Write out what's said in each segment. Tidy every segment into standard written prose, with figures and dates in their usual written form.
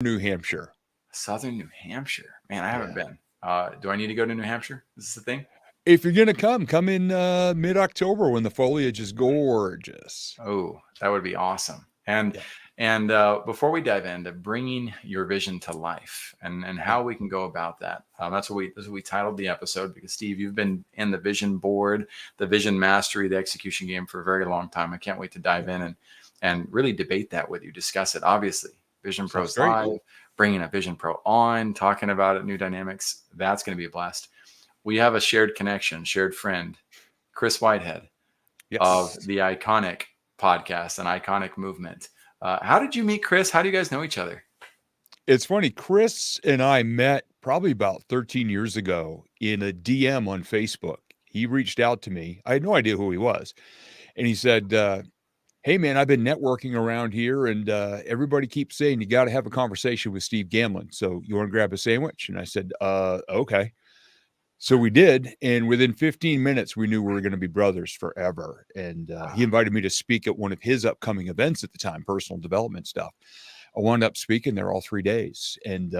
New Hampshire. Southern New Hampshire. Man, I haven't Yeah. been. Do I need to go to New Hampshire? Is this the thing? If you're gonna come in mid-October when the foliage is gorgeous. Oh, that would be awesome. Yeah. And before we dive into bringing your vision to life and Yeah. how we can go about that, that's what we titled the episode, because Steve, you've been in the vision board, the vision mastery, the execution game for a very long time. I can't wait to dive in and really debate that with you, discuss it. Obviously, Vision Sounds Pros great. Live, bringing a Vision Pro on, talking about it, new dynamics. That's going to be a blast. We have a shared connection, shared friend, Chris Whitehead of Yes. the Iconic podcast and Iconic movement. How did you meet Chris? How do you guys know each other? It's funny. Chris and I met probably about 13 years ago in a DM on Facebook. He reached out to me. I had no idea who he was. And he said, hey, man, I've been networking around here, and everybody keeps saying you got to have a conversation with Steve Gamlin. So you want to grab a sandwich? And I said, okay. So we did. And within 15 minutes, we knew we were going to be brothers forever. And he invited me to speak at one of his upcoming events at the time, personal development stuff. I wound up speaking there all 3 days and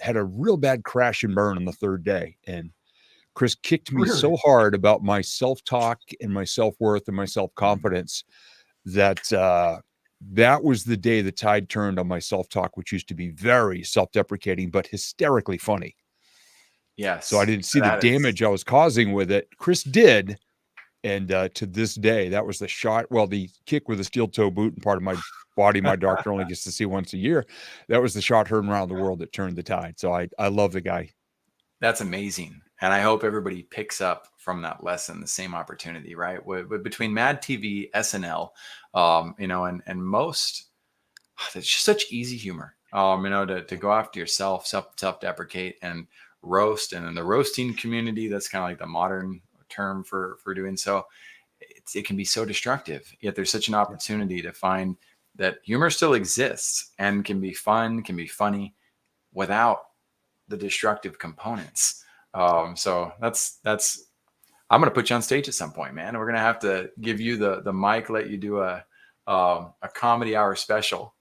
had a real bad crash and burn on the third day. And Chris kicked me Really? so hard about my self-talk and my self-worth and my self-confidence that that was the day the tide turned on my self-talk, which used to be very self-deprecating, but hysterically funny. So I Yes, didn't see the that is. damage I was causing with it. Chris did. And to this day, that was the shot. Well, the kick with a steel toe boot and part of my body, my doctor only gets to see once a year. That was the shot heard around the world that turned the tide. So I love the guy. That's amazing. And I hope everybody picks up from that lesson the same opportunity, right? Between Mad TV, SNL, and most, it's just such easy humor, to go after yourself, self-deprecate and roast. And in the roasting community, that's kind of like the modern term for doing so. It can be so destructive, yet there's such an opportunity to find that humor still exists and can be fun, can be funny without the destructive components. So that's I'm gonna put you on stage at some point, man. We're gonna have to give you the mic, let you do a comedy hour special,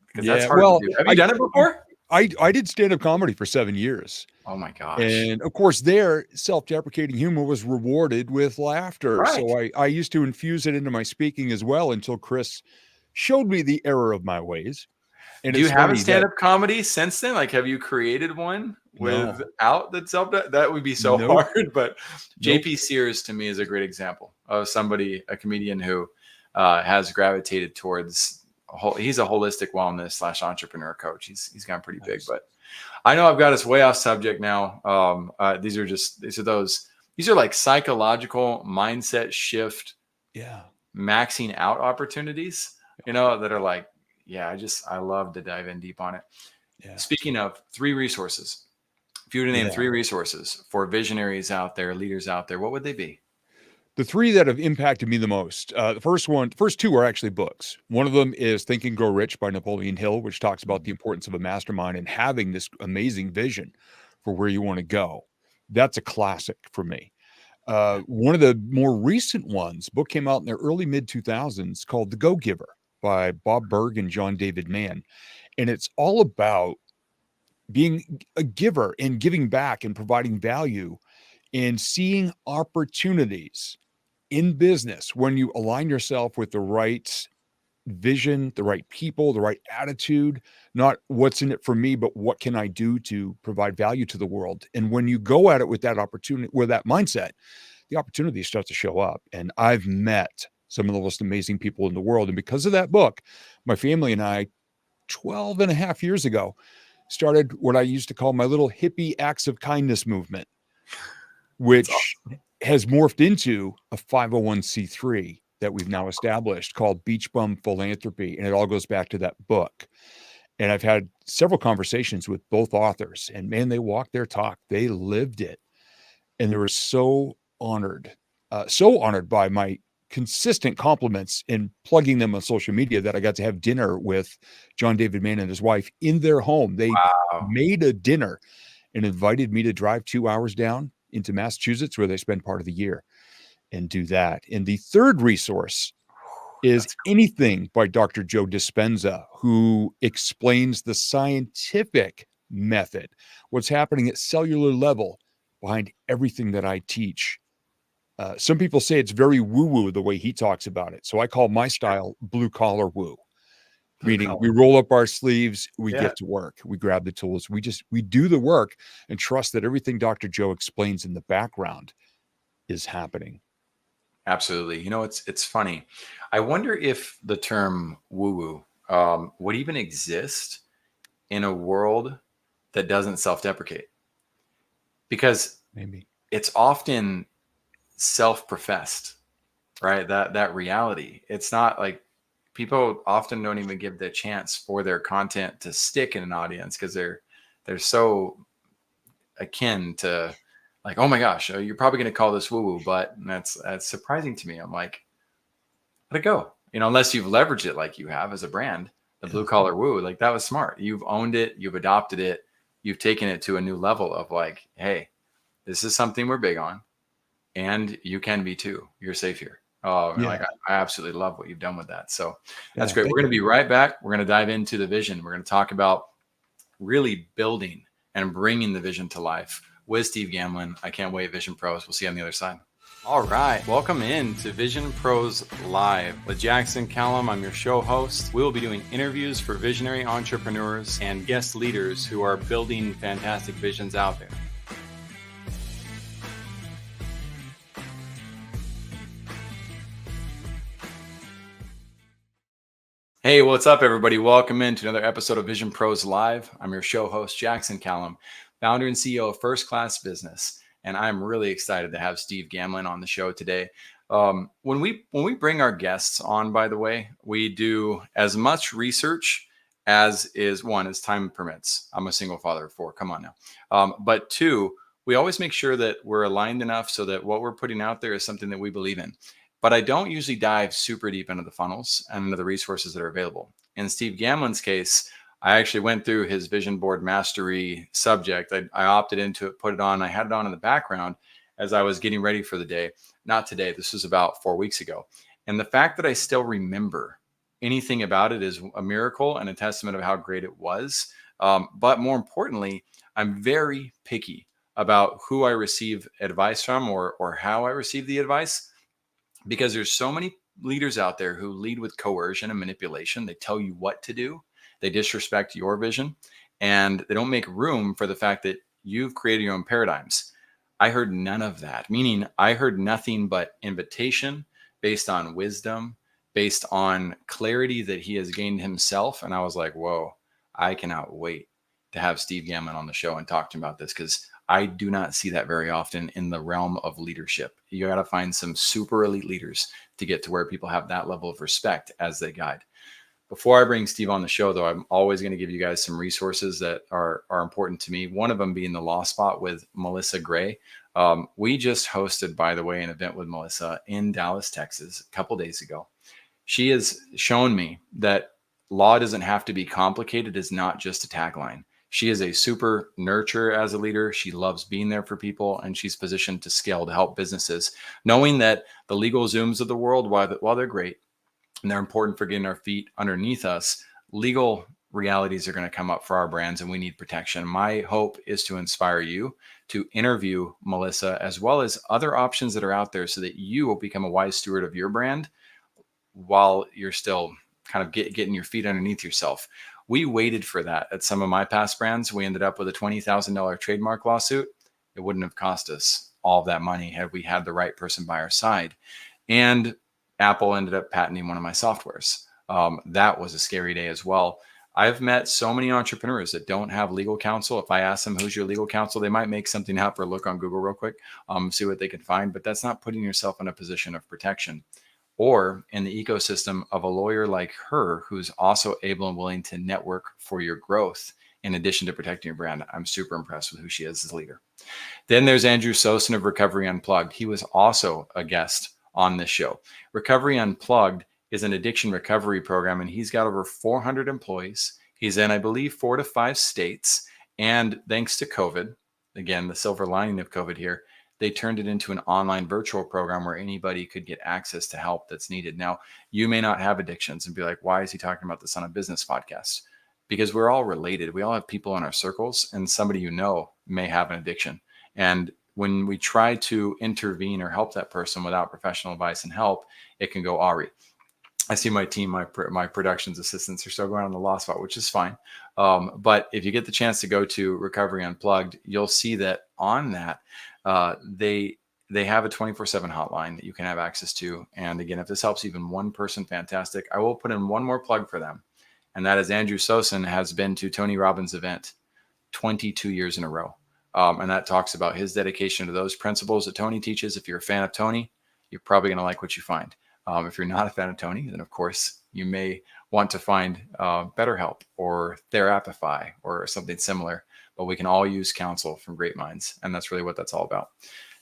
because that's Yeah. hard to Well, do. Have you done it before? I did stand-up comedy for 7 years. Oh my gosh! And of course, their self-deprecating humor was rewarded with laughter. Right. So I used to infuse it into my speaking as well until Chris showed me the error of my ways. And Do you it's have a funny that stand-up comedy since then? Like, have you created one no, without that self? That would be so nope, hard. But nope. JP Sears to me is a great example of somebody, a comedian who has gravitated towards. He's a holistic wellness / entrepreneur coach. He's gone pretty big, Nice. but I know I've got us way off subject now. These are like psychological mindset shift, Yeah. maxing out opportunities, that are like, yeah, I love to dive in deep on it. Yeah. Speaking of 3 resources, if you were to name Yeah. 3 resources for visionaries out there, leaders out there, what would they be? The 3 that have impacted me the most, the first 2 are actually books. One of them is Think and Grow Rich by Napoleon Hill, which talks about the importance of a mastermind and having this amazing vision for where you want to go. That's a classic for me. One of the more recent ones, book came out in the early mid-2000s called The Go-Giver by Bob Burg and John David Mann. And it's all about being a giver and giving back and providing value and seeing opportunities in business when you align yourself with the right vision, the right people, the right attitude, not what's in it for me, but what can I do to provide value to the world. And when you go at it with that opportunity, with that mindset, the opportunities start to show up. And I've met some of the most amazing people in the world. And because of that book, my family and I, 12 and a half years ago, started what I used to call my little hippie acts of kindness movement, which has morphed into a 501c3 that we've now established called Beach Bum Philanthropy. And it all goes back to that book. And I've had several conversations with both authors, and man, they walked their talk. They lived it. And they were so honored by my consistent compliments and plugging them on social media that I got to have dinner with John David Mann and his wife in their home. They Wow. made a dinner and invited me to drive 2 hours down into Massachusetts, where they spend part of the year, and do that. And the third resource is That's cool. anything by Dr. Joe Dispenza, who explains the scientific method, what's happening at cellular level behind everything that I teach. Some people say it's very woo-woo the way he talks about it. So I call my Sure. style blue collar woo, Blue meaning collar. we roll up our sleeves, we Yeah. get to work, we grab the tools, we do the work and trust that everything Dr. Joe explains in the background is happening. Absolutely. It's funny. I wonder if the term woo-woo would even exist in a world that doesn't self-deprecate, because Maybe. it's often self-professed, right? That reality. It's not like people often don't even give the chance for their content to stick in an audience because they're so akin to, like, oh my gosh, you're probably going to call this woo-woo, but that's surprising to me. I'm like, let it go. Unless you've leveraged it like you have as a brand, the blue Yeah. collar woo, like that was smart. You've owned it, you've adopted it, you've taken it to a new level of like, hey, this is something we're big on, and you can be too. You're safe here. Oh, and Yeah. like I absolutely love what you've done with that. So that's Yeah. great. Thank We're going to you. be right back. We're going to dive into the vision. We're going to talk about really building and bringing the vision to life with Steve Gamlin. I can't wait, Vision Pros. We'll see you on the other side. All right. Welcome in to Vision Pros Live with Jackson Callum. I'm your show host. We will be doing interviews for visionary entrepreneurs and guest leaders who are building fantastic visions out there. Hey, what's up, everybody? Welcome into another episode of Vision Pros Live. I'm your show host, Jackson Callum, founder and CEO of First Class Business, and I'm really excited to have Steve Gamlin on the show today. When we bring our guests on, by the way, we do as much research as time permits. I'm a single father of 4. Come on now, but 2, we always make sure that we're aligned enough so that what we're putting out there is something that we believe in. But I don't usually dive super deep into the funnels and into the resources that are available. In Steve Gamlin's case, I actually went through his vision board mastery subject. I opted into it, put it on. I had it on in the background as I was getting ready for the day. Not today. This was about 4 weeks ago. And the fact that I still remember anything about it is a miracle and a testament of how great it was. But more importantly, I'm very picky about who I receive advice from or how I receive the advice, because there's so many leaders out there who lead with coercion and manipulation. They tell you what to do, they disrespect your vision, and they don't make room for the fact that you've created your own paradigms. I heard none of that, meaning I heard nothing but invitation based on wisdom, based on clarity that he has gained himself. And I was like, whoa, I cannot wait to have Steve Gamlin on the show and talk to him about this, because I do not see that very often in the realm of leadership. You got to find some super elite leaders to get to where people have that level of respect as they guide. Before I bring Steve on the show, though, I'm always going to give you guys some resources that are important to me. One of them being the Law Spot with Melissa Gray. We just hosted, by the way, an event with Melissa in Dallas, Texas, a couple days ago. She has shown me that law doesn't have to be complicated. It's not just a tagline. She is a super nurturer as a leader. She loves being there for people, and she's positioned to scale to help businesses, knowing that the legal Zooms of the world, while they're great and they're important for getting our feet underneath us, legal realities are going to come up for our brands, and we need protection. My hope is to inspire you to interview Melissa as well as other options that are out there so that you will become a wise steward of your brand while you're still kind of getting your feet underneath yourself. We waited for that at some of my past brands. We ended up with a $20,000 trademark lawsuit. It wouldn't have cost us all of that money had we had the right person by our side. And Apple ended up patenting one of my softwares. That was a scary day as well. I've met so many entrepreneurs that don't have legal counsel. If I ask them, who's your legal counsel, they might make something up or look on Google real quick, see what they can find. But that's not putting yourself in a position of protection, or in the ecosystem of a lawyer like her, who's also able and willing to network for your growth in addition to protecting your brand. I'm super impressed with who she is as a leader. Then there's Andrew Sosin of Recovery Unplugged. He was also a guest on this show. Recovery Unplugged is an addiction recovery program, and he's got over 400 employees. He's in, I believe, 4 to 5 states. And thanks to COVID, again, the silver lining of COVID here, they turned it into an online virtual program where anybody could get access to help that's needed. Now, you may not have addictions and be like, why is he talking about this on a business podcast? Because we're all related. We all have people in our circles, and somebody you know may have an addiction. And when we try to intervene or help that person without professional advice and help, it can go awry. I see my team, my productions assistants are still going on the law spot, which is fine. But if you get the chance to go to Recovery Unplugged, you'll see that on that they have a 24/7 hotline that you can have access to. And again, if this helps even one person, fantastic. I will put in one more plug for them, and that is Andrew Sosin has been to Tony Robbins' event 22 years in a row. And that talks about his dedication to those principles that Tony teaches. If you're a fan of Tony, you're probably going to like what you find. If you're not a fan of Tony, then of course you may want to find BetterHelp or Therapify or something similar. But we can all use counsel from great minds, and that's really what that's all about.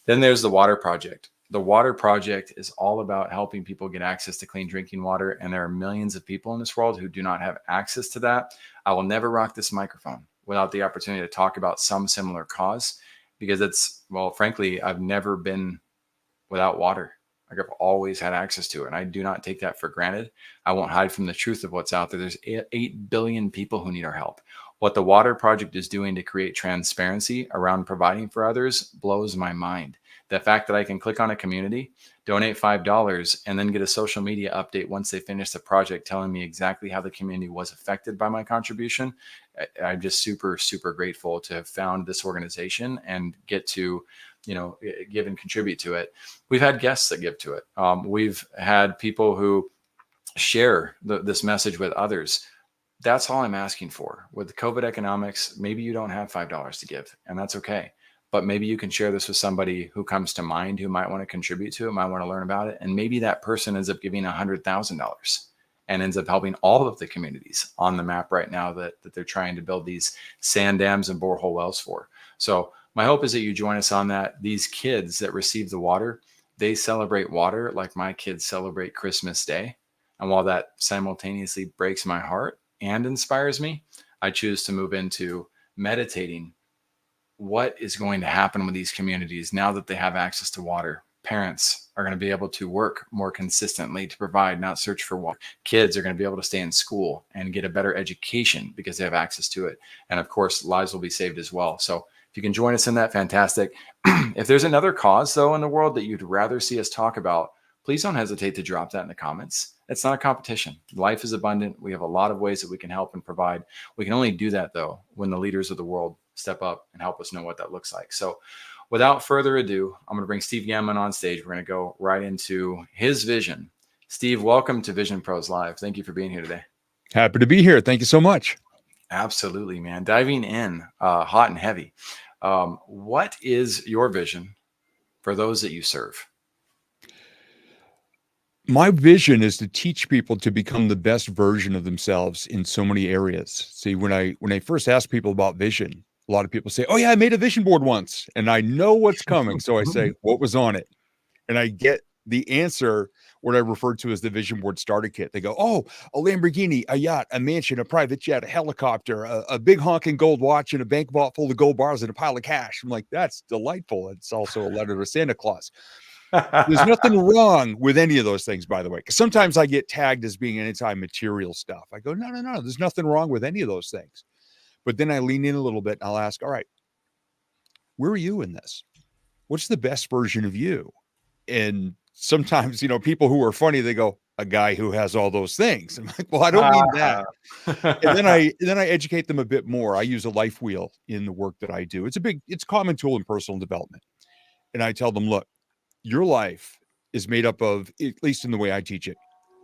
Then there's the Water Project. The Water Project is all about helping people get access to clean drinking water, and there are millions of people in this world who do not have access to that. I will never rock this microphone without the opportunity to talk about some similar cause, because it's, well, frankly, I've never been without water. Like, I've always had access to it, and I do not take that for granted. I won't hide from the truth of what's out there. There's 8 billion people who need our help. What the Water Project is doing to create transparency around providing for others blows my mind. The fact that I can click on a community, donate $5, and then get a social media update once they finish the project telling me exactly how the community was affected by my contribution. I'm just super, super grateful to have found this organization and get to, give and contribute to it. We've had guests that give to it. We've had people who share this message with others. That's all I'm asking for. With the COVID economics, maybe you don't have $5 to give, and that's okay. But maybe you can share this with somebody who comes to mind who might want to contribute to it, might want to learn about it. And maybe that person ends up giving $100,000 and ends up helping all of the communities on the map right now that they're trying to build these sand dams and borehole wells for. So my hope is that you join us on that. These kids that receive the water, they celebrate water like my kids celebrate Christmas Day. And while that simultaneously breaks my heart and inspires me, I choose to move into meditating what is going to happen with these communities now that they have access to water. Parents are going to be able to work more consistently to provide, not search for water. Kids are going to be able to stay in school and get a better education because they have access to it. And of course, lives will be saved as well. So if you can join us in that, fantastic. If there's another cause, though, in the world that you'd rather see us talk about, please don't hesitate to drop that in the comments. It's not a competition. Life is abundant. We have a lot of ways that we can help and provide. We can only do that, though, when the leaders of the world step up and help us know what that looks like. So without further ado, I'm going to bring Steve Gamlin on stage. We're going to go right into his vision. Steve, welcome to Vision Pros Live. Thank you for being here today. Happy to be here. Thank you so much. Absolutely, man. Diving in hot and heavy. What is your vision for those that you serve? My vision is to teach people to become the best version of themselves in so many areas. See, when I first ask people about vision, a lot of people say, "Oh yeah, I made a vision board once," and I know what's coming. So I say, "What was on it?" And I get the answer, what I refer to as the vision board starter kit. They go, "Oh, a Lamborghini, a yacht, a mansion, a private jet, a helicopter, a big honking gold watch, and a bank vault full of gold bars and a pile of cash." I'm like, "That's delightful." It's also a letter to Santa Claus. There's nothing wrong with any of those things, by the way, because sometimes I get tagged as being anti-material stuff. I go, no, there's nothing wrong with any of those things. But then I lean in a little bit and I'll ask, all right, where are you in this? What's the best version of you? And sometimes, people who are funny, they go, a guy who has all those things. I'm like, well, I don't mean that. And then I educate them a bit more. I use a life wheel in the work that I do. It's a common tool in personal development. And I tell them, look, your life is made up of, at least in the way I teach it,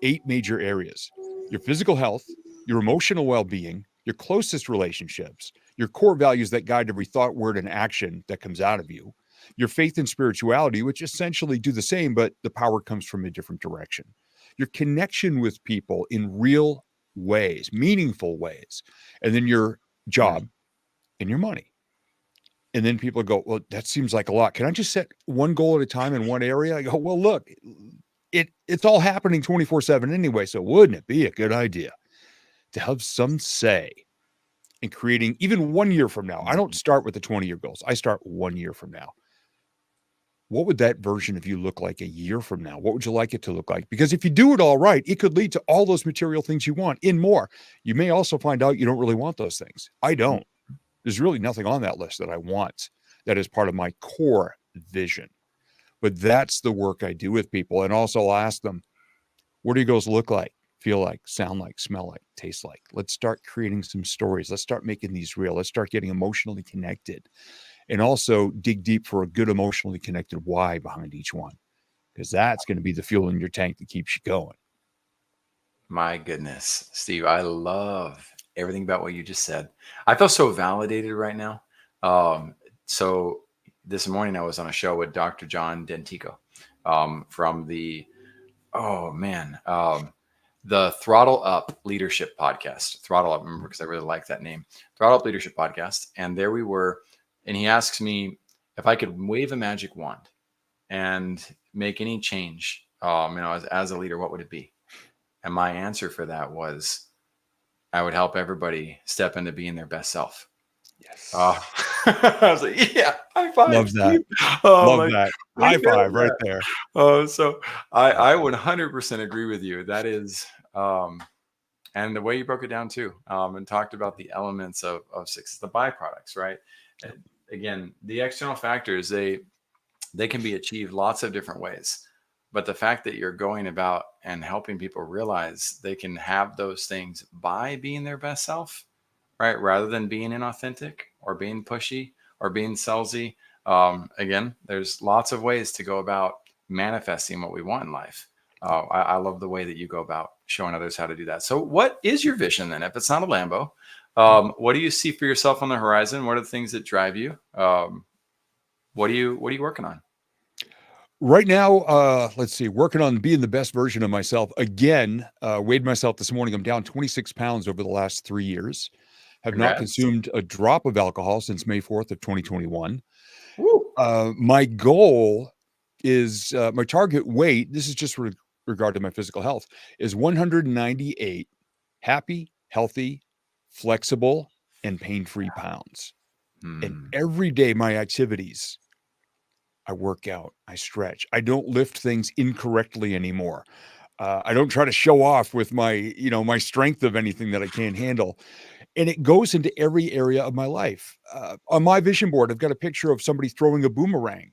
8 major areas: your physical health, your emotional well-being, your closest relationships, your core values that guide every thought, word, and action that comes out of you, your faith and spirituality, which essentially do the same, but the power comes from a different direction, your connection with people in real ways, meaningful ways, and then your job and your money. And then people go, well, that seems like a lot. Can I just set one goal at a time in one area? I go, well, look, it's all happening 24/7 anyway. So wouldn't it be a good idea to have some say in creating even 1 year from now? I don't start with the 20-year goals. I start 1 year from now. what would that version of you look like a year from now? What would you like it to look like? Because if you do it all right, it could lead to all those material things you want and more. You may also find out you don't really want those things. I don't. There's really nothing on that list that I want that is part of my core vision. But that's the work I do with people. And also I'll ask them, what do you goals look like, feel like, sound like, smell like, taste like? Let's start creating some stories. Let's start making these real. Let's start getting emotionally connected. And also dig deep for a good emotionally connected why behind each one, because that's going to be the fuel in your tank that keeps you going. My goodness, Steve, I love everything about what you just said. I feel so validated right now. So this morning I was on a show with Dr. John Dentico from the, oh man, the Throttle Up Leadership Podcast. Throttle Up, remember, because I really like that name. Throttle Up Leadership Podcast. And there we were, and he asks me if I could wave a magic wand and make any change, as a leader, what would it be? And my answer for that was, I would help everybody step into being their best self. Yes. I was like, yeah, high five. Love that. Love that. High five right there. So I 100% agree with you. That is, and the way you broke it down too, and talked about the elements of success, the byproducts, right? Yep. Again, the external factors, they can be achieved lots of different ways. But the fact that you're going about and helping people realize they can have those things by being their best self, right? Rather than being inauthentic or being pushy or being salesy. Again, there's lots of ways to go about manifesting what we want in life. I love the way that you go about showing others how to do that. So what is your vision then? If it's not a Lambo, what do you see for yourself on the horizon? What are the things that drive you? What are you working on? Right now, let's see, working on being the best version of myself. Again, weighed myself this morning. I'm down 26 pounds over the last 3 years. Have not consumed a drop of alcohol since May 4th of 2021. My goal is, my target weight, this is just regard to my physical health, is 198 happy, healthy, flexible, and pain-free pounds. And every day, my activities, I work out, I stretch. I don't lift things incorrectly anymore. I don't try to show off with my, my strength of anything that I can't handle. And it goes into every area of my life. On my vision board, I've got a picture of somebody throwing a boomerang.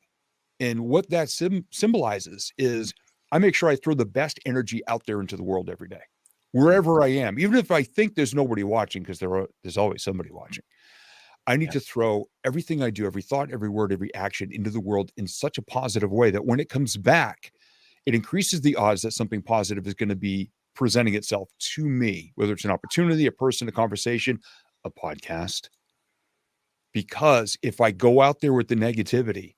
And what that symbolizes is I make sure I throw the best energy out there into the world every day, wherever I am, even if I think there's nobody watching, because there's always somebody watching. I need to throw everything I do, every thought, every word, every action into the world in such a positive way that when it comes back, it increases the odds that something positive is going to be presenting itself to me, whether it's an opportunity, a person, a conversation, a podcast. Because if I go out there with the negativity,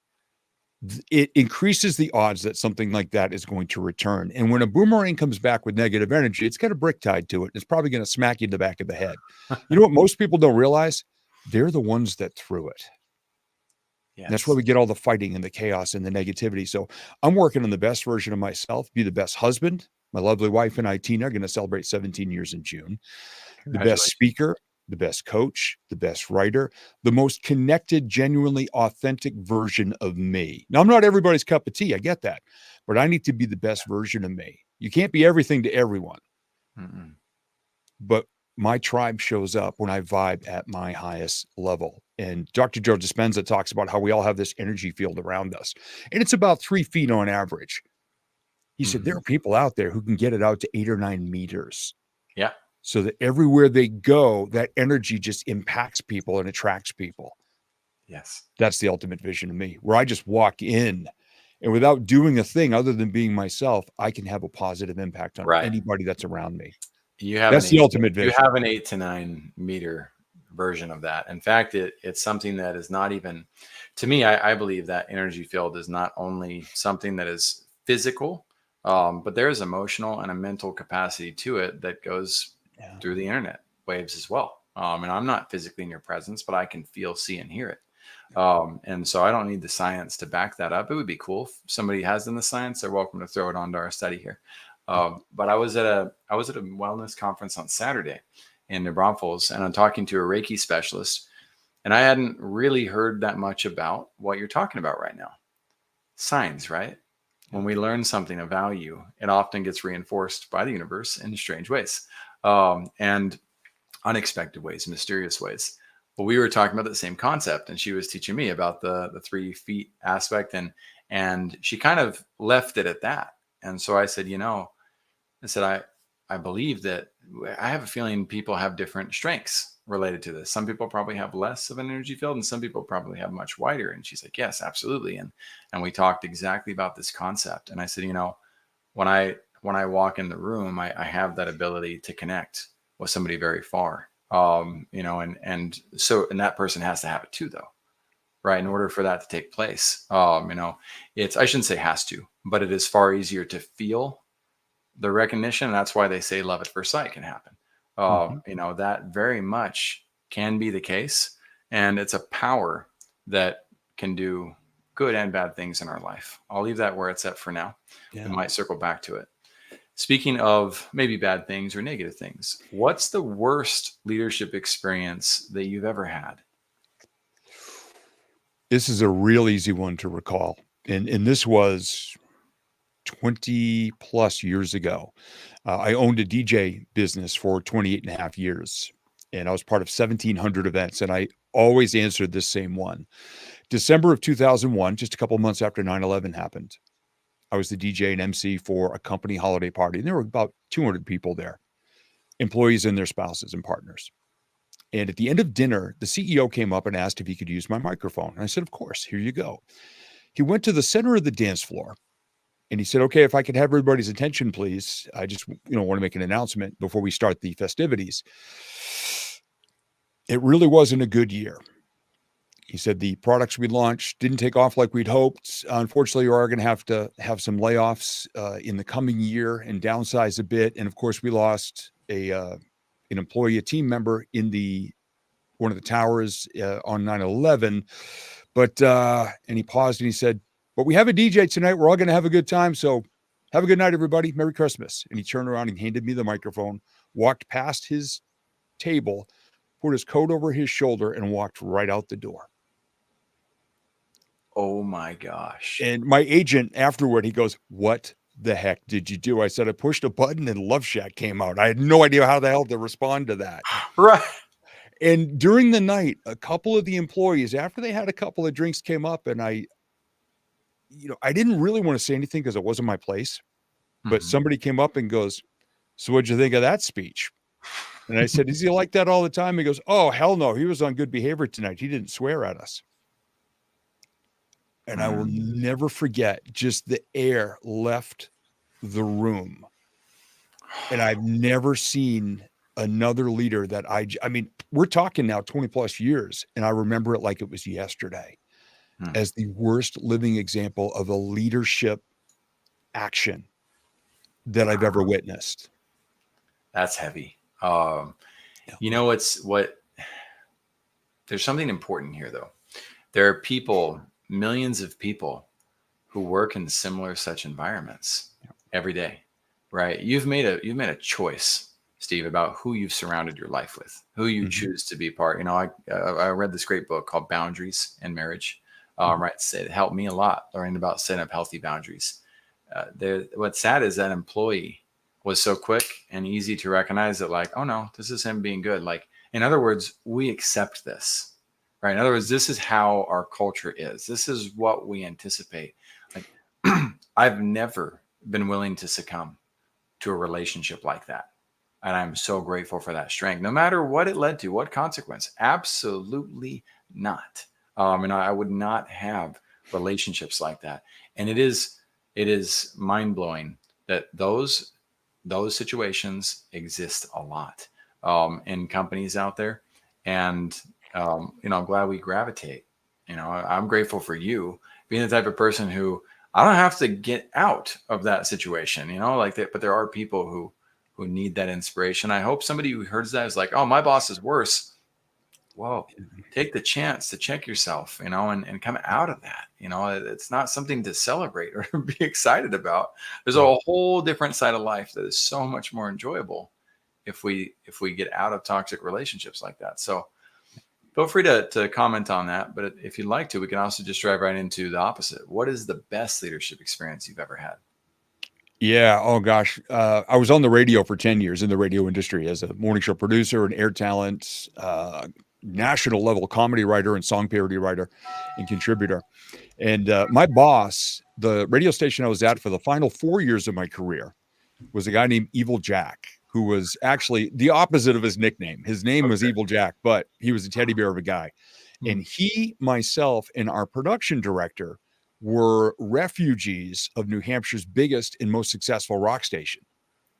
it increases the odds that something like that is going to return. And when a boomerang comes back with negative energy, it's got a brick tied to it. It's probably going to smack you in the back of the head. You know what most people don't realize? They're the ones that threw it. Yes. That's where we get all the fighting and the chaos and the negativity. So I'm working on the best version of myself, be the best husband. My lovely wife and I, Tina, are going to celebrate 17 years in June. The best speaker, the best coach, the best writer, the most connected, genuinely authentic version of me. Now, I'm not everybody's cup of tea. I get that. But I need to be the best version of me. You can't be everything to everyone. But my tribe shows up when I vibe at my highest level. And Dr. Joe Dispenza talks about how we all have this energy field around us. And it's about 3 feet on average. He said, there are people out there who can get it out to 8 or 9 meters. Yeah. So that everywhere they go, that energy just impacts people and attracts people. Yes. That's the ultimate vision of me, where I just walk in and without doing a thing other than being myself, I can have a positive impact on anybody that's around me. That's the ultimate vision. You have an 8 to 9 meter version of that. In fact, it's something that is not even, to me, I believe that energy field is not only something that is physical, but there is emotional and a mental capacity to it that goes through the internet waves as well. And I'm not physically in your presence, but I can feel, see, and hear it. And so I don't need the science to back that up. It would be cool if somebody has done the science. They're welcome to throw it onto our study here. But I was at a wellness conference on Saturday in New Braunfels, and I'm talking to a Reiki specialist, and I hadn't really heard that much about what you're talking about right now. signs, right? When we learn something of value, it often gets reinforced by the universe in strange ways, and unexpected ways, mysterious ways. But we were talking about the same concept, and she was teaching me about the 3 feet aspect, and she kind of left it at that. And so I said, I said, I believe that I have a feeling people have different strengths related to this. Some people probably have less of an energy field and some people probably have much wider. And she's like, yes, absolutely. And we talked exactly about this concept. And I said, when I walk in the room, I have that ability to connect with somebody very far. And that person has to have it too, though, right? In order for that to take place. I shouldn't say has to, but it is far easier to feel the recognition. And that's why they say love at first sight can happen. Mhm. That very much can be the case. And it's a power that can do good and bad things in our life. I'll leave that where it's at for now. We Yeah. might circle back to it. Speaking of maybe bad things or negative things, what's the worst leadership experience that you've ever had? This is a real easy one to recall. And this was 20 plus years ago. I owned a DJ business for 28 and a half years, and I was part of 1,700 events. And I always answered this same one. December of 2001, just a couple of months after 9/11 happened, I was the DJ and MC for a company holiday party. And there were about 200 people there, employees and their spouses and partners. And at the end of dinner, the CEO came up and asked if he could use my microphone. And I said, of course, here you go. He went to the center of the dance floor and he said, okay, if I could have everybody's attention, please. I just, want to make an announcement before we start the festivities. It really wasn't a good year. He said the products we launched didn't take off like we'd hoped. Unfortunately, we are going to have some layoffs in the coming year and downsize a bit. And of course, we lost an employee, a team member in one of the towers on 9/11. But and he paused and he said, "But we have a DJ tonight. We're all going to have a good time. So have a good night, everybody. Merry Christmas." And he turned around and handed me the microphone, walked past his table, put his coat over his shoulder, and walked right out the door. Oh my gosh. And my agent afterward, he goes, "What the heck did you do?" I said, "I pushed a button and Love Shack came out." I had no idea how the hell to respond to that. Right. And during the night, a couple of the employees, after they had a couple of drinks, came up and I didn't really want to say anything because it wasn't my place. But Mhm. somebody came up and goes, "So what'd you think of that speech?" And I said, "Is he like that all the time?" He goes, "Oh, hell no. He was on good behavior tonight. He didn't swear at us." And I will Mm. never forget, just the air left the room. And I've never seen another leader that I mean, we're talking now 20 plus years, and I remember it like it was yesterday Mm. as the worst living example of a leadership action that I've ever witnessed. That's heavy. Yeah. There's something important here, though. There are people, millions of people, who work in similar such environments every day, right? You've made a choice, Steve, about who you've surrounded your life with, who you Mhm, choose to be part. I read this great book called Boundaries in Marriage. mhm. Right, it helped me a lot learning about setting up healthy boundaries. What's sad is that employee was so quick and easy to recognize that, like, oh no, this is him being good. Like, in other words, we accept this, right? In other words, this is how our culture is. This is what we anticipate. Like, I've never been willing to succumb to a relationship like that. And I'm so grateful for that strength, no matter what it led to, what consequence. Absolutely not. And I would not have relationships like that. And it is mind blowing that those situations exist a lot in companies out there. And I'm glad we gravitate. I'm grateful for you being the type of person who I don't have to get out of that situation, like that. But there are people who need that inspiration. I hope somebody who hears that is like, oh, my boss is worse. Whoa, take the chance to check yourself, and come out of that. It's not something to celebrate or be excited about. There's Yeah. a whole different side of life that is so much more enjoyable if we get out of toxic relationships like that. So Feel free to comment on that. But if you'd like to, we can also just drive right into the opposite. What is the best leadership experience you've ever had? Yeah. Oh gosh. I was on the radio for 10 years in the radio industry as a morning show producer and air talent, national level comedy writer and song parody writer and contributor. And my boss, the radio station I was at for the final 4 years of my career, was a guy named Evil Jack, who was actually the opposite of his nickname. His name was Okay. Evil Jack, but he was a teddy bear of a guy. And he, myself, and our production director were refugees of New Hampshire's biggest and most successful rock station,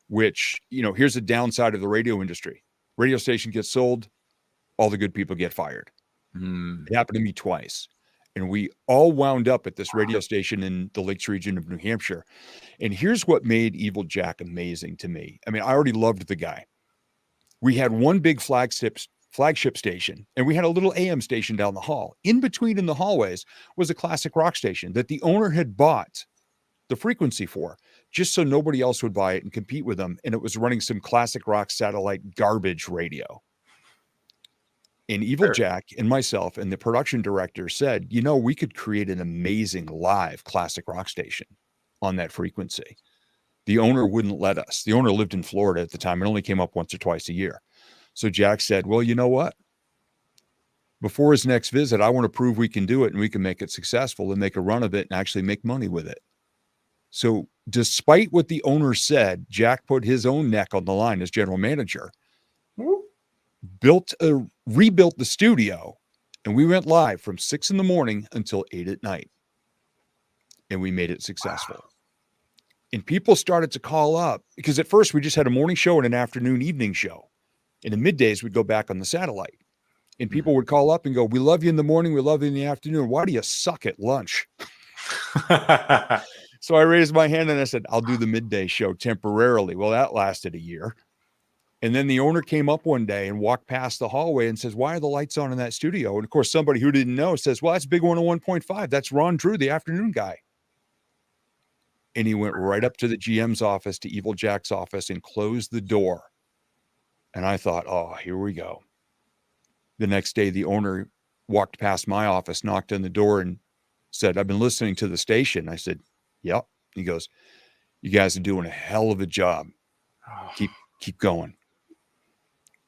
which, here's the downside of the radio industry. Radio station gets sold, all the good people get fired. It happened to me twice. And we all wound up at this radio station in the Lakes region of New Hampshire. And here's what made Evil Jack amazing to me. I mean, I already loved the guy. We had one big flagship station, and we had a little AM station down the hall. In between in the hallways was a classic rock station that the owner had bought the frequency for, just so nobody else would buy it and compete with them. And it was running some classic rock satellite garbage radio. And Evil Jack and myself and the production director said, we could create an amazing live classic rock station on that frequency. The owner wouldn't let us. The owner lived in Florida at the time and only came up once or twice a year. So Jack said, well, you know what? Before his next visit, I want to prove we can do it and we can make it successful and make a run of it and actually make money with it. So despite what the owner said, Jack put his own neck on the line as general manager, rebuilt the studio, and we went live from 6 a.m. until 8 p.m. And we made it successful. Wow. And people started to call up because at first we just had a morning show and an afternoon evening show. In the middays, we'd go back on the satellite. And people would call up and go, we love you in the morning. We love you in the afternoon. Why do you suck at lunch? So I raised my hand and I said, I'll do the midday show temporarily. Well, that lasted a year. And then the owner came up one day and walked past the hallway and says, why are the lights on in that studio? And of course, somebody who didn't know says, well, that's Big 101.5. That's Ron Drew, the afternoon guy. And he went right up to the GM's office, to Evil Jack's office, and closed the door. And I thought, oh, here we go. The next day, the owner walked past my office, knocked on the door, and said, I've been listening to the station. I said, yep. He goes, you guys are doing a hell of a job. Keep going.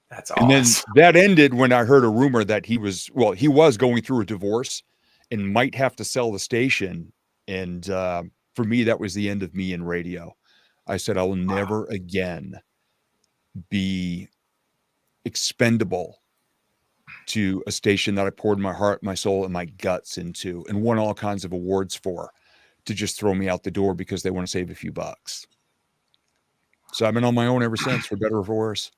That's awesome. And then that ended when I heard a rumor that he was going through a divorce and might have to sell the station. And for me, that was the end of me in radio. I said, I will never again be expendable to a station that I poured my heart, my soul, and my guts into and won all kinds of awards for, to just throw me out the door because they want to save a few bucks. So I've been on my own ever since, for better or for worse.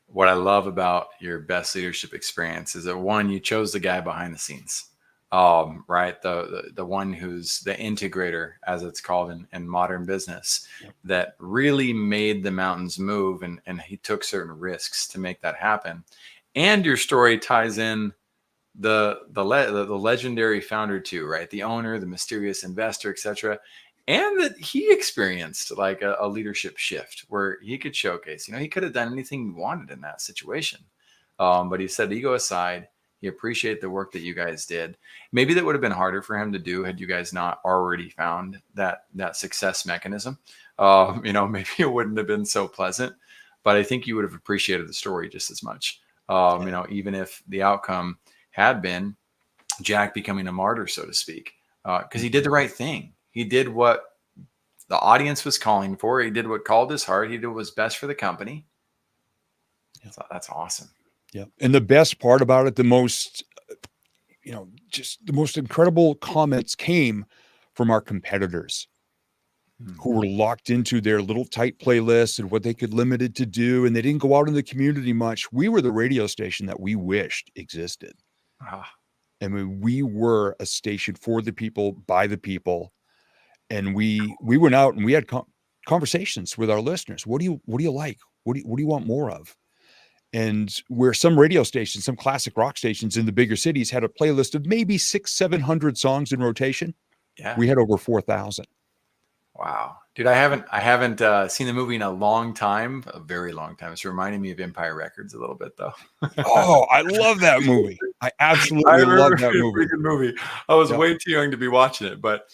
What I love about your best leadership experience is that, one, you chose the guy behind the scenes, right? The one who's the integrator, as it's called in modern business, that really made the mountains move, and he took certain risks to make that happen. And your story ties in the legendary founder too, right? The owner, the mysterious investor, etc. And that he experienced like a leadership shift where he could showcase, he could have done anything he wanted in that situation. But he set ego aside. He appreciated the work that you guys did. Maybe that would have been harder for him to do had you guys not already found that success mechanism. Maybe it wouldn't have been so pleasant, but I think you would have appreciated the story just as much. Even if the outcome had been Jack becoming a martyr, so to speak, because he did the right thing. He did what the audience was calling for. He did what called his heart. He did what was best for the company. So that's awesome. Yeah. And the best part about it, the most incredible comments came from our competitors who were locked into their little tight playlists and what they could limit it to do. And they didn't go out in the community much. We were the radio station that we wished existed. I mean, we were a station for the people, by the people. And we went out and we had conversations with our listeners. What do you like? What do you want more of? And where some radio stations, some classic rock stations in the bigger cities had a playlist of maybe 600-700 songs in rotation. Yeah. We had over 4,000. Wow. Dude, I haven't seen the movie in a long time, a very long time. It's reminding me of Empire Records a little bit though. Oh, I love that movie. I I absolutely remember love it that being a movie. pretty good movie. I was Yep. way too young to be watching it, but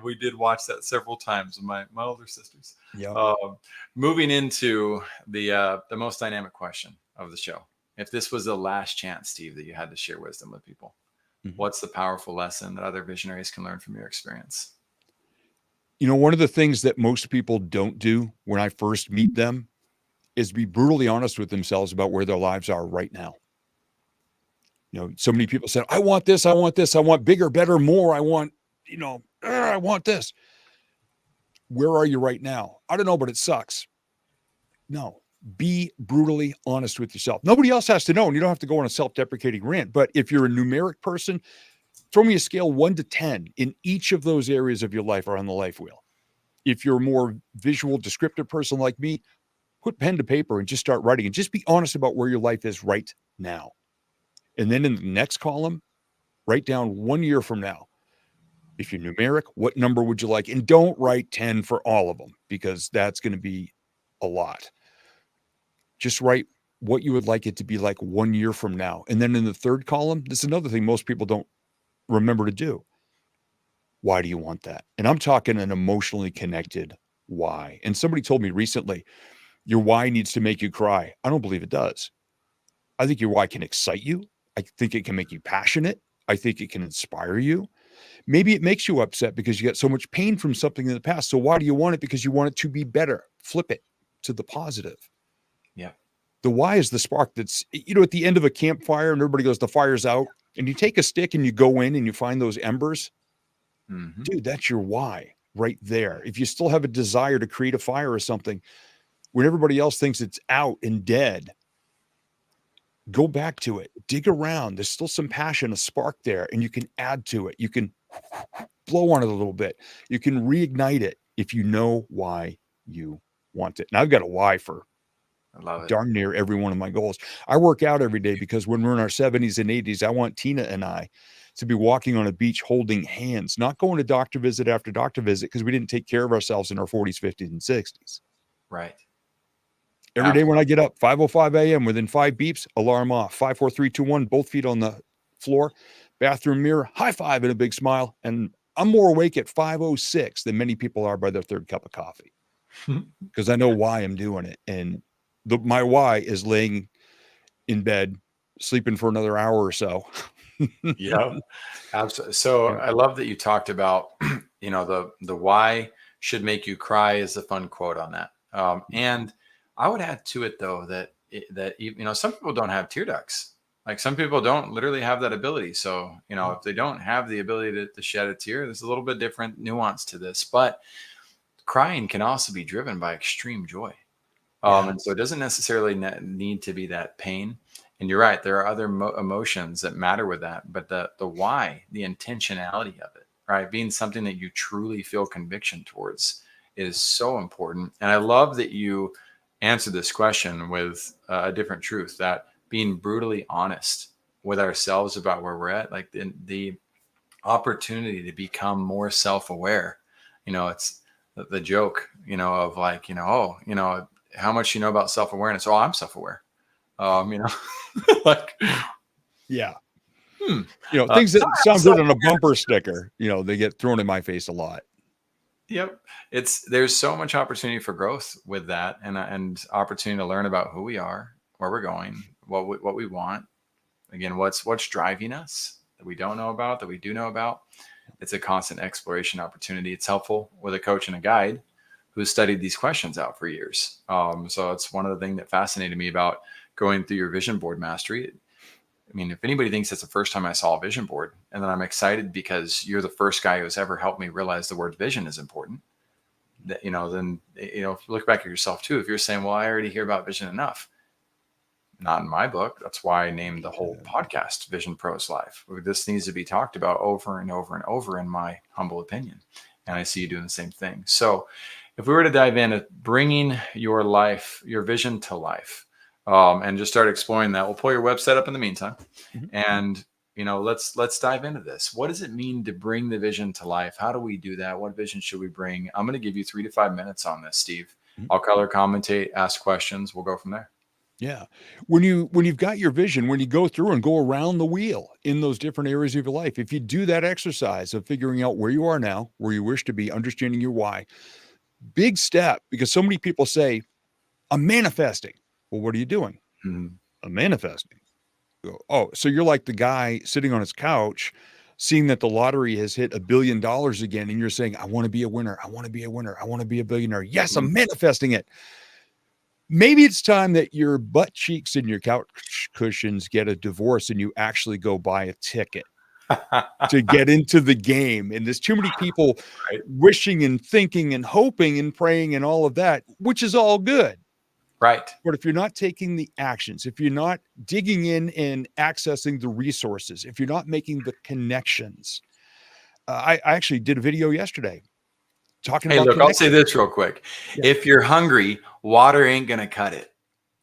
we did watch that several times with my older sisters. Yep. Um, Moving into the most dynamic question of the show. If this was the last chance, Steve, that you had to share wisdom with people, Mhm. what's the powerful lesson that other visionaries can learn from your experience? You know, one of the things that most people don't do when I first meet them is be brutally honest with themselves about where their lives are right now. You know, so many people said, I want this, I want this, I want bigger, better, more. I want, I want this. Where are you right now? I don't know, but it sucks. No, be brutally honest with yourself. Nobody else has to know, and you don't have to go on a self-deprecating rant. But if you're a numeric person, throw me a scale 1 to 10 in each of those areas of your life or on the life wheel. If you're a more visual, descriptive person like me, put pen to paper and just start writing and just be honest about where your life is right now. And then in the next column, write down 1 year from now. If you're numeric, what number would you like? And don't write 10 for all of them because that's going to be a lot. Just write what you would like it to be like 1 year from now. And then in the third column, this is another thing most people don't remember to do. Why do you want that? And I'm talking an emotionally connected why. And somebody told me recently, your why needs to make you cry. I don't believe it does. I think your why can excite you. I think it can make you passionate. I think it can inspire you. Maybe it makes you upset because you got so much pain from something in the past. So why do you want it? Because you want it to be better. Flip it to the positive. Yeah. The why is the spark that's, at the end of a campfire and everybody goes, the fire's out. And you take a stick and you go in and you find those embers. Mm-hmm. Dude, that's your why right there. If you still have a desire to create a fire or something, when everybody else thinks it's out and dead, go back to it, dig around. There's still some passion, a spark there, and you can add to it. You can blow on it a little bit. You can reignite it if you know why you want it. And I've got a why for I love it. darn near every one of my goals. I work out every day because when we're in our 70s and 80s, I want Tina and I to be walking on a beach holding hands, not going to doctor visit after doctor visit because we didn't take care of ourselves in our 40s, 50s, and 60s. Right. Every day when Absolutely. I get up, 5:05 a.m., within 5 beeps, alarm off. 5, 4, 3, 2, 1, both feet on the floor, bathroom mirror, high five and a big smile. And I'm more awake at 5:06 than many people are by their third cup of coffee because I know why I'm doing it. And my why is laying in bed, sleeping for another hour or so. Yeah. Absolutely. So Yeah. I love that you talked about, the why should make you cry is a fun quote on that. And I would add to it though that some people don't have tear ducts. Like some people don't literally have that ability. So if they don't have the ability to shed a tear, there's a little bit different nuance to this. But crying can also be driven by extreme joy. Yeah. And so it doesn't necessarily need to be that pain. And you're right, there are other emotions that matter with that, but the why, the intentionality of it, right, being something that you truly feel conviction towards is so important. And I love that you answered this question with a different truth, that being brutally honest with ourselves about where we're at, like the opportunity to become more self-aware. It's the joke, of like, how much you know about self-awareness. Oh, I'm self-aware. You know, like, Yeah. hmm, Things so that I have sound good on a self-awareness. bumper sticker, they get thrown in my face a lot. Yep. There's so much opportunity for growth with that, and opportunity to learn about who we are, where we're going, what we want. Again, what's driving us that we don't know about, that we do know about. It's a constant exploration opportunity. It's helpful with a coach and a guide who studied these questions out for years. So it's one of the things that fascinated me about going through your vision board mastery. I mean, if anybody thinks it's the first time I saw a vision board, and then I'm excited because you're the first guy who's ever helped me realize the word vision is important. That then if you look back at yourself too, if you're saying, "Well, I already hear about vision enough," not in my book. That's why I named the whole podcast Vision Pros Life. This needs to be talked about over and over and over, in my humble opinion. And I see you doing the same thing. So if we were to dive into bringing your life, your vision to life, and just start exploring that, we'll pull your website up in the meantime. Mhm. And let's dive into this. What does it mean to bring the vision to life? How do we do that? What vision should we bring? I'm going to give you 3 to 5 minutes on this, Steve. Mhm. I'll color commentate, ask questions. We'll go from there. Yeah. When you've got your vision, when you go through and go around the wheel in those different areas of your life, if you do that exercise of figuring out where you are now, where you wish to be, understanding your why, big step, because so many people say, I'm manifesting. Well, what are you doing? Mhm. I'm manifesting. Oh, so you're like the guy sitting on his couch, seeing that the lottery has hit $1 billion again, and you're saying, I want to be a winner. I want to be a winner. I want to be a billionaire. Yes, I'm manifesting it. Maybe it's time that your butt cheeks and your couch cushions get a divorce and you actually go buy a ticket to get into the game. And there's too many people Right. wishing and thinking and hoping and praying and all of that, which is all good. Right. But if you're not taking the actions, if you're not digging in and accessing the resources, if you're not making the connections, I actually did a video yesterday talking Hey, about look, I'll say connection. this real quick. Yeah. If you're hungry, water ain't going to cut it.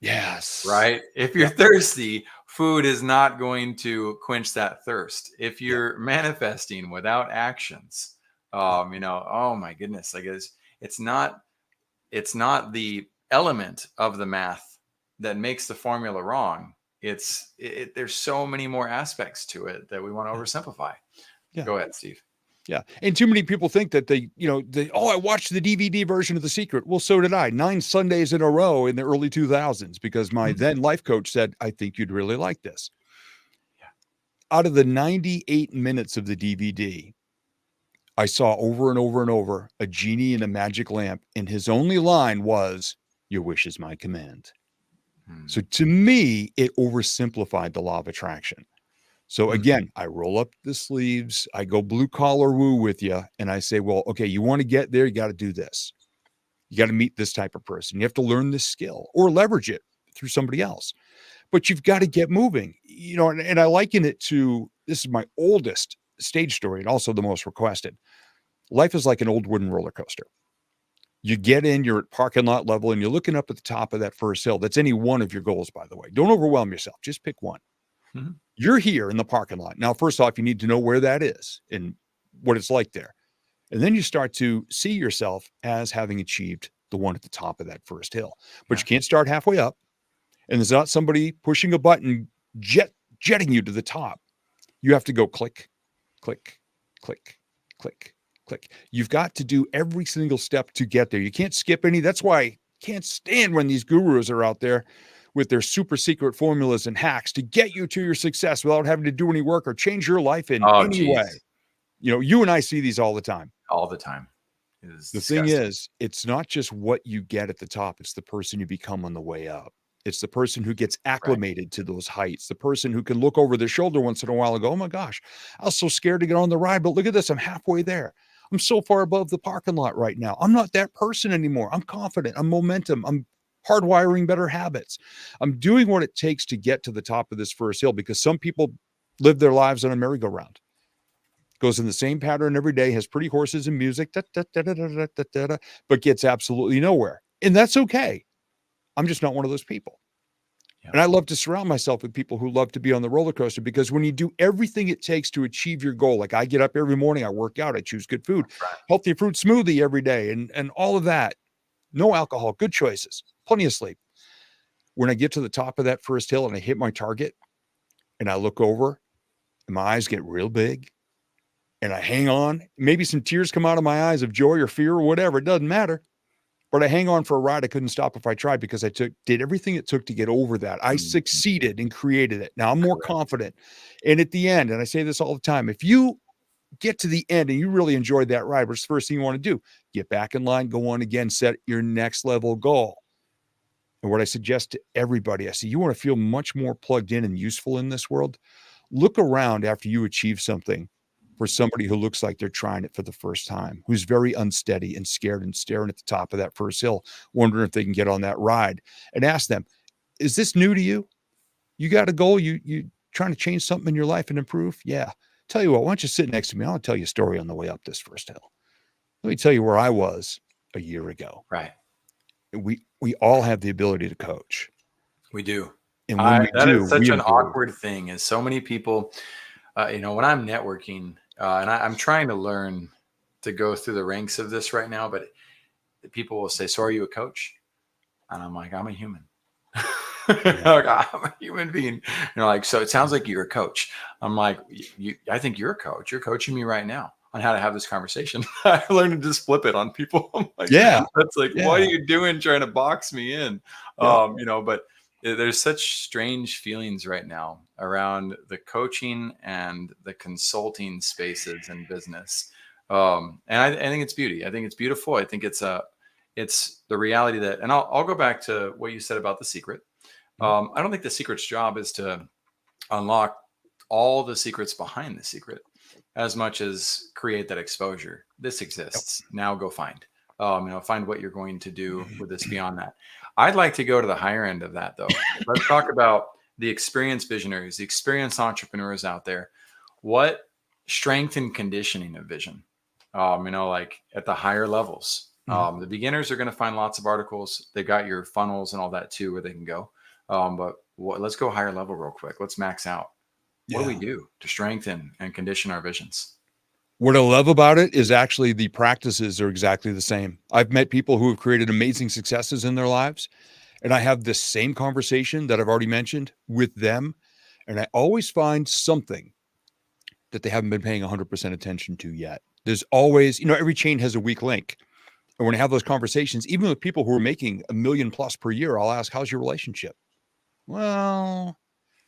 Yes. Right? If you're Yeah. thirsty, food is not going to quench that thirst. If you're manifesting without actions, Yeah. oh my goodness, I guess it's not the element of the math that makes the formula wrong. There's so many more aspects to it that we want to Yeah. oversimplify. Yeah. Go ahead, Steve. Yeah. And too many people think that I watched the DVD version of The Secret. Well, so did I 9 Sundays in a row in the early 2000s because my Mhm. then life coach said, I think you'd really like this. Yeah. Out of the 98 minutes of the DVD, I saw over and over and over a genie in a magic lamp. And his only line was, your wish is my command. Hmm. So to me, it oversimplified the law of attraction. So Hmm. again, I roll up the sleeves, I go blue collar woo with you, and I say, well, okay, you want to get there, you got to do this. You got to meet this type of person. You have to learn this skill or leverage it through somebody else. But you've got to get moving. And I liken it to this is my oldest stage story and also the most requested. Life is like an old wooden roller coaster. You get in, you're at parking lot level, and you're looking up at the top of that first hill. That's any one of your goals, by the way. Don't overwhelm yourself. Just pick one. Mhm. You're here in the parking lot. Now, first off, you need to know where that is and what it's like there. And then you start to see yourself as having achieved the one at the top of that first hill. But Yeah. you can't start halfway up. And there's not somebody pushing a button, jetting you to the top. You have to go click, click, click, click, click. You've got to do every single step to get there. You can't skip any. That's why I can't stand when these gurus are out there with their super secret formulas and hacks to get you to your success without having to do any work or change your life in Oh, any way. geez. You and I see these all the time. All the time. It is The thing disgusting. is, it's not just what you get at the top, it's the person you become on the way up. It's the person who gets Right. acclimated to those heights, the person who can look over their shoulder once in a while and go, oh my gosh, I was so scared to get on the ride, but look at this, I'm halfway there. I'm so far above the parking lot right now. I'm not that person anymore. I'm confident. I'm momentum. I'm hardwiring better habits. I'm doing what it takes to get to the top of this first hill because some people live their lives on a merry-go-round. Goes in the same pattern every day, has pretty horses and music, but gets absolutely nowhere. And that's okay. I'm just not one of those people. Yeah. And I love to surround myself with people who love to be on the roller coaster because when you do everything it takes to achieve your goal, like I get up every morning, I work out, I choose good food, Right. healthy fruit smoothie every day, and all of that, no alcohol, good choices, plenty of sleep. When I get to the top of that first hill and I hit my target and I look over and my eyes get real big and I hang on. Maybe some tears come out of my eyes of joy or fear or whatever. It doesn't matter. But I hang on for a ride. I couldn't stop if I tried because I did everything it took to get over that. I Mhm. succeeded and created it. Now I'm more Correct. confident. And at the end, and I say this all the time, if you get to the end and you really enjoyed that ride, what's the first thing you want to do? Get back in line, go on again, set your next level goal. And what I suggest to everybody, I say, you want to feel much more plugged in and useful in this world? Look around after you achieve something for somebody who looks like they're trying it for the first time, who's very unsteady and scared and staring at the top of that first hill, wondering if they can get on that ride, and ask them, is this new to you? You got a goal? You trying to change something in your life and improve? Yeah. Tell you what, why don't you sit next to me? I'll tell you a story on the way up this first hill. Let me tell you where I was a year ago. Right. We all have the ability to coach. We do. And when we That do, is such we an improve. awkward thing. Is so many people, when I'm networking, and I'm trying to learn to go through the ranks of this right now, but people will say, "So are you a coach?" And I'm like, "I'm a human." Yeah. Like, I'm a human being. Like, so it sounds like you're a coach. I'm like, I think you're a coach. You're coaching me right now on how to have this conversation. I learned to just flip it on people. I'm like, Yeah. that's like, what are Yeah. you doing trying to box me in? Yep. But there's such strange feelings right now around the coaching and the consulting spaces in business. And I think it's beauty. I think it's beautiful. I think it's the reality that, and I'll go back to what you said about The Secret. Mhm. I don't think The Secret's job is to unlock all the secrets behind The Secret as much as create that exposure. This Yep. exists. Now go find. Find what you're going to do with this beyond that. I'd like to go to the higher end of that, though. Let's talk about the experienced visionaries, the experienced entrepreneurs out there. What strength and conditioning of vision? Like at the higher levels. Mhm. The beginners are going to find lots of articles. They got your funnels and all that too, where they can go. Let's go higher level real quick. Let's max out. What do we Yeah. do to strengthen and condition our visions? What I love about it is actually the practices are exactly the same. I've met people who have created amazing successes in their lives, and I have this same conversation that I've already mentioned with them, and I always find something that they haven't been paying 100% attention to yet. There's always, every chain has a weak link. And when I have those conversations, even with people who are making a million plus per year, I'll ask, how's your relationship? Well,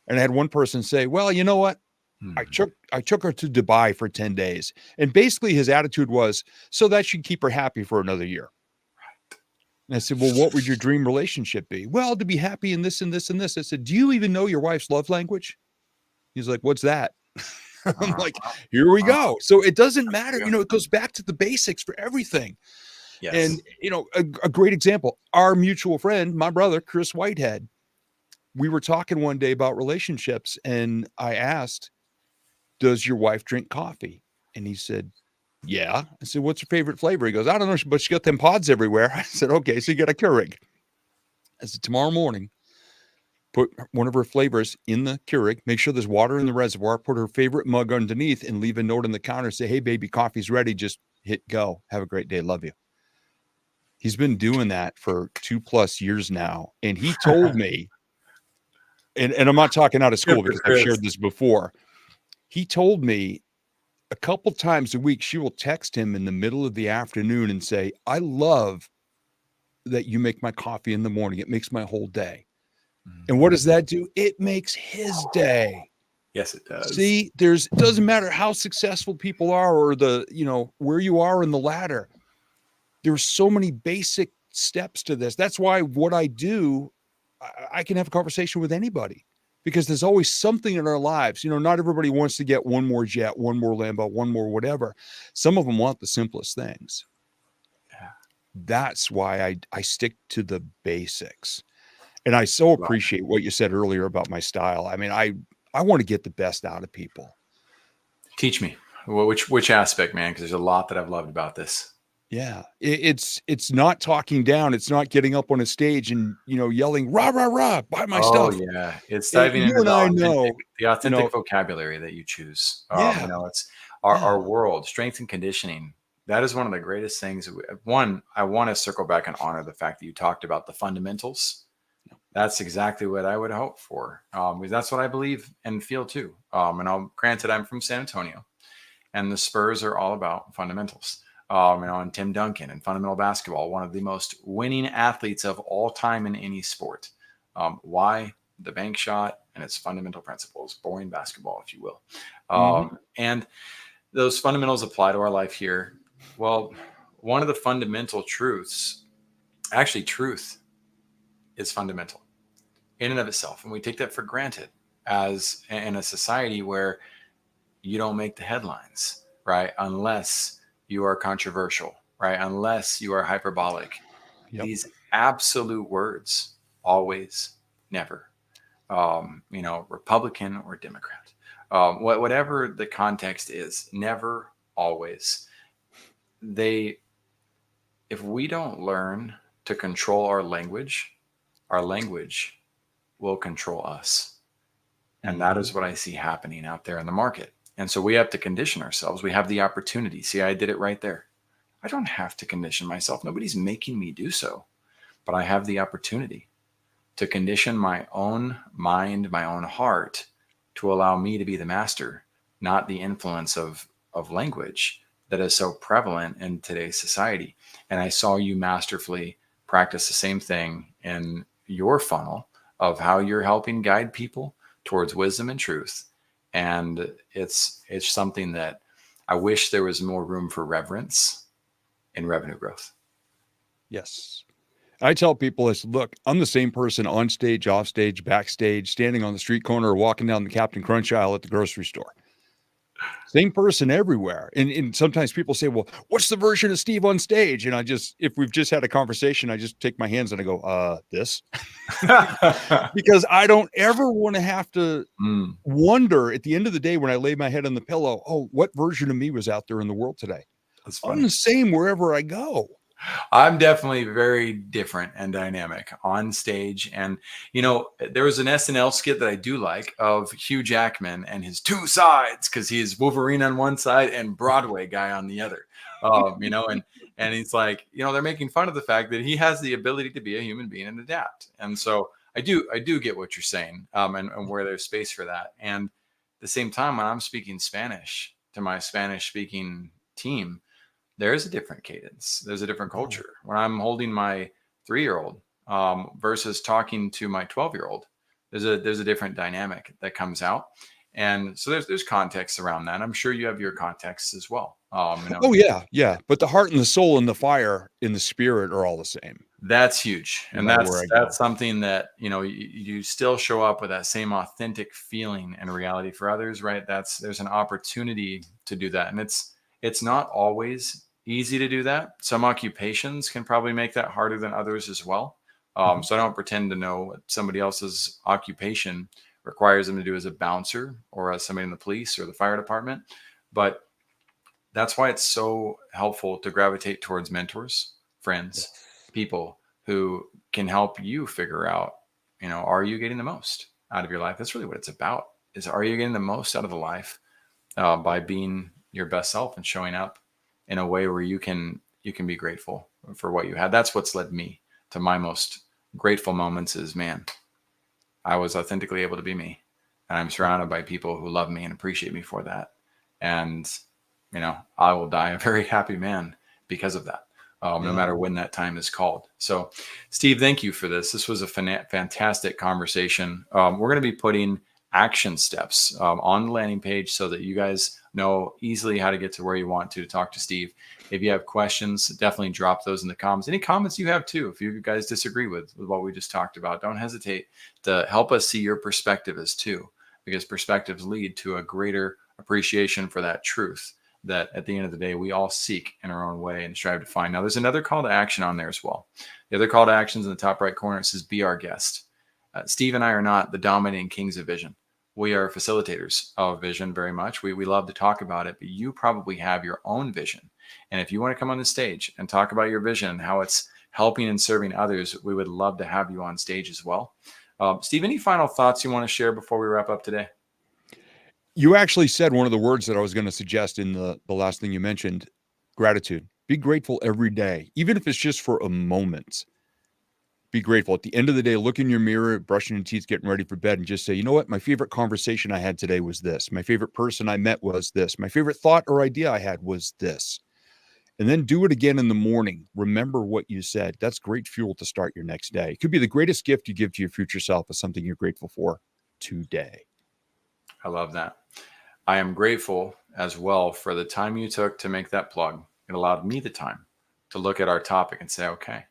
and I had one person say, well, you know what? Hmm. I took her to Dubai for 10 days. And basically his attitude was, so that should keep her happy for another year. And I said, well, what would your dream relationship be? Well, to be happy in this and this and this. I said, do you even know your wife's love language? He's like, what's that? I'm Uh, like, here we uh, go. So it doesn't matter. yeah. It goes back to the basics for everything. And, Yes. a great example, our mutual friend, my brother, Chris Whitehead, we were talking one day about relationships. And I asked, does your wife drink coffee? And he said, yeah. I said, what's her favorite flavor? He goes, I don't know, but she got them pods everywhere. I said, okay, so you got a Keurig. I said, tomorrow morning, put one of her flavors in the Keurig, make sure there's water in the reservoir, put her favorite mug underneath, and leave a note on the counter. Say, hey, baby, coffee's ready. Just hit go. Have a great day. Love you. He's been doing that for 2+ years now. And he told me, and I'm not talking out of Good school for because I've Chris. shared this before. He told me a couple times a week, she will text him in the middle of the afternoon and say, I love that you make my coffee in the morning. It makes my whole day. And what Mhm. does that do? It makes his day. Yes, it does. See, it doesn't matter how successful people are or where you are in the ladder. There's so many basic steps to this. That's why what I do, I can have a conversation with anybody because there's always something in our lives. Not everybody wants to get one more jet, one more Lambo, one more whatever. Some of them want the simplest things. Yeah. That's why I stick to the basics. And I so Well, appreciate what you said earlier about my style. I mean, I want to get the best out of people. teach me. Well, which aspect, man? Because there's a lot that I've loved about this. Yeah. It's not talking down. It's not getting up on a stage and, yelling, rah, rah, rah, buy my Oh stuff. yeah, it's diving You into and I know, the authentic vocabulary that you choose. yeah, It's yeah. our world, strength and conditioning. That is one of the greatest things. One, I want to circle back and honor the fact that you talked about the fundamentals. That's exactly what I would hope for, because that's what I believe and feel too. Granted, I'm from San Antonio, and the Spurs are all about fundamentals. And Tim Duncan and fundamental basketball, one of the most winning athletes of all time in any sport. Why? The bank shot and its fundamental principles, boring basketball, if you will. Mhm. And those fundamentals apply to our life here. Well, one of the fundamental truths, actually, truth is fundamental in and of itself. And we take that for granted as in a society where you don't make the headlines, right? Unless you are controversial, right? Unless you are hyperbolic. Yep. These absolute words, always, never, Republican or Democrat, whatever the context is, never, always. They, if we don't learn to control our language will control us. And that Mhm. is what I see happening out there in the market. And so we have to condition ourselves. We have the opportunity. See, I did it right there. I don't have to condition myself. Nobody's making me do so, but I have the opportunity to condition my own mind, my own heart, to allow me to be the master, not the influence of language that is so prevalent in today's society. And I saw you masterfully practice the same thing in your funnel of how you're helping guide people towards wisdom and truth. And it's something that I wish there was more room for reverence in revenue growth. Yes. I tell people, look, I'm the same person on stage, off stage, backstage, standing on the street corner, or walking down the Captain Crunch aisle at the grocery store. Same person everywhere. And sometimes people say, well, what's the version of Steve on stage? And if we've just had a conversation, I just take my hands and I go, this. Because I don't ever want to have to wonder at the end of the day when I lay my head on the pillow, oh, what version of me was out there in the world today? That's funny. I'm the same wherever I go. I'm definitely very different and dynamic on stage. And, there was an SNL skit that I do like of Hugh Jackman and his two sides, because he's Wolverine on one side and Broadway guy on the other. And he's like, they're making fun of the fact that he has the ability to be a human being and adapt. And so I do get what you're saying, and where there's space for that. And at the same time, when I'm speaking Spanish to my Spanish speaking team, there's a different cadence. There's a different culture. When I'm holding my 3-year-old versus talking to my 12-year-old, there's a different dynamic that comes out. And so there's context around that. I'm sure you have your contexts as well. Oh yeah. But the heart and the soul and the fire in the spirit are all the same. That's huge. And that's something that, you still show up with that same authentic feeling and reality for others, right? There's an opportunity to do that. And it's not always easy to do that. Some occupations can probably make that harder than others as well. So I don't pretend to know what somebody else's occupation requires them to do as a bouncer or as somebody in the police or the fire department. But that's why it's so helpful to gravitate towards mentors, friends, people who can help you figure out, are you getting the most out of your life? That's really what it's about, are you getting the most out of the life by being your best self and showing up in a way where you can be grateful for what you had. That's what's led me to my most grateful moments is, man, I was authentically able to be me. And I'm surrounded by people who love me and appreciate me for that. And, I will die a very happy man because of that, no matter when that time is called. So, Steve, thank you for this. This was a fantastic conversation. We're going to be putting action steps on the landing page so that you guys know easily how to get to where you want to talk to Steve. If you have questions, definitely drop those in the comments. Any comments you have too, if you guys disagree with what we just talked about, don't hesitate to help us see your perspective as too, because perspectives lead to a greater appreciation for that truth that at the end of the day, we all seek in our own way and strive to find. Now, there's another call to action on there as well. The other call to action is in the top right corner. It says, be our guest. Steve and I are not the dominating kings of vision. We are facilitators of vision very much. We love to talk about it, but you probably have your own vision. And if you want to come on the stage and talk about your vision and how it's helping and serving others, we would love to have you on stage as well. Steve, any final thoughts you want to share before we wrap up today? You actually said one of the words that I was going to suggest in the last thing you mentioned, gratitude. Be grateful every day, even if it's just for a moment. Be grateful. At the end of the day, look in your mirror, brushing your teeth, getting ready for bed, and just say, you know what? My favorite conversation I had today was this. My favorite person I met was this. My favorite thought or idea I had was this. And then do it again in the morning. Remember what you said. That's great fuel to start your next day. It could be the greatest gift you give to your future self is something you're grateful for today. I love that. I am grateful as well for the time you took to make that plug. It allowed me the time to look at our topic and say, okay,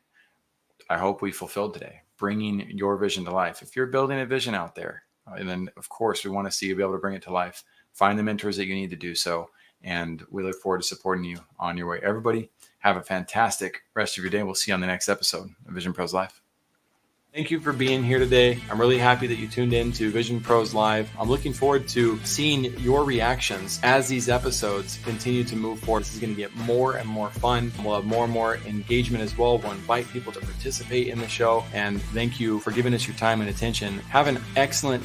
I hope we fulfilled today, bringing your vision to life. If you're building a vision out there, and then of course we want to see you be able to bring it to life, find the mentors that you need to do so. And we look forward to supporting you on your way. Everybody have a fantastic rest of your day. We'll see you on the next episode of Vision Pros Live. Thank you for being here today. I'm really happy that you tuned in to Vision Pros Live. I'm looking forward to seeing your reactions as these episodes continue to move forward. This is going to get more and more fun. We'll have more and more engagement as well. We'll invite people to participate in the show. And thank you for giving us your time and attention. Have an excellent